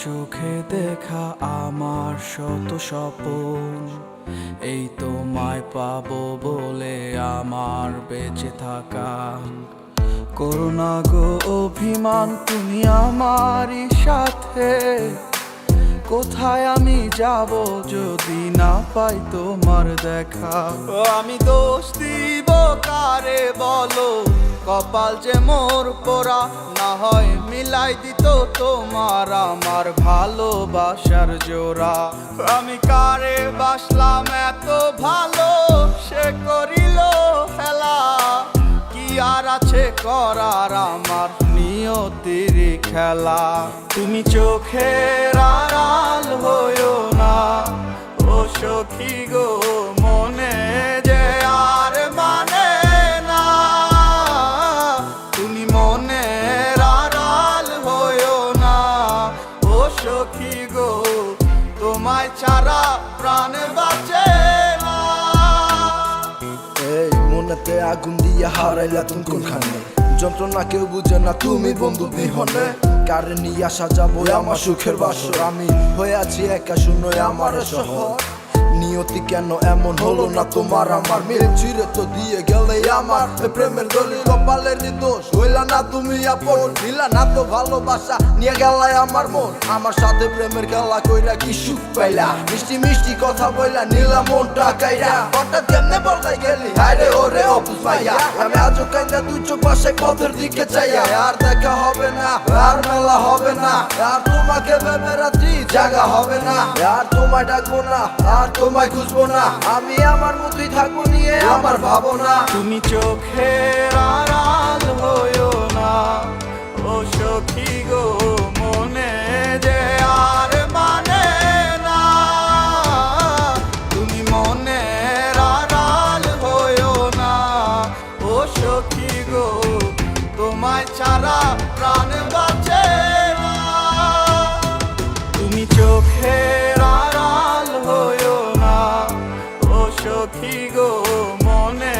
চোখে দেখা আমার শত স্বপন, এই তোমায় পাবো বলে আমার বেঁচে থাকা। করোনা গো অভিমান তুমি আমারই সাথে, কোথায় আমি যাব যদি না পাই তোমার দেখা। আমি দোষ দিব কারে বলো, কপাল যে মোর পোড়া, না হয় মিলাই দিত তোমার আমার ভালোবাসার জোড়া। আমি কারে বাসলাম এত ভালো, সে করিল খেলা, কি আর আছে করার আমার নিয়তির খেলা। তুমি চোখের আড়াল হইও না ও সখী গো, মনে যে আর মানে না। তুমি মনের আড়াল হইও না ও সখী গো, তোমায় ছাড়া প্রাণ বাঁচে না। এই মনেতে আগুন দিয়া হারাইলা তুমি কোনখানে, যন্ত্রণা কেউ বুঝে না তুমি বন্ধু বিহনে। কারে নিয়ে সাজাবো আমার সুখের বাসর, আমি হয়ে আছি একা শূন্য আমার শহর। নিয়তি কেন এমন হলো না তোমার আমার, মিল চিরে তো দিয়ে গেলে আমার প্রেমের দলিল। কপালের দোষ হইলা না তুমি আপন, দিলা না তো ভালোবাসা নিয়ে গেলাই আমার মন। আমার সাথে প্রেমের খেলা কইরা কি সুখ পাইলা, মিষ্টি মিষ্টি কথা বইলা নিলা মনটা কাইরা। হঠাৎ কেমনে বলতে গেলি হায়রে ওরে অবুঝ পাইয়া, আমি আজও কাইন্দা দুই চোখ পাশে পথের দিকে চাইয়া। আর দেখা হবে না, আর মেলা হবে না, আর তোমাকে ভেবে রাত্রি জাগা হবে না। আর তোমায় ডাকবো না, আর তোমায় খুঁজবো না, আমি আমার মতোই থাকবো নিয়ে আমার ভাবনা। তুমি চোখের আড়াল হইও না ও সখী গো, মনে যে আর মানে না। তুমি মনের আড়াল হইও না ও সখী গো, তোমায় ছাড়া প্রাণ বাঁচে না। তুমি চোখের আড়াল হইও না ও সখী গো, মনে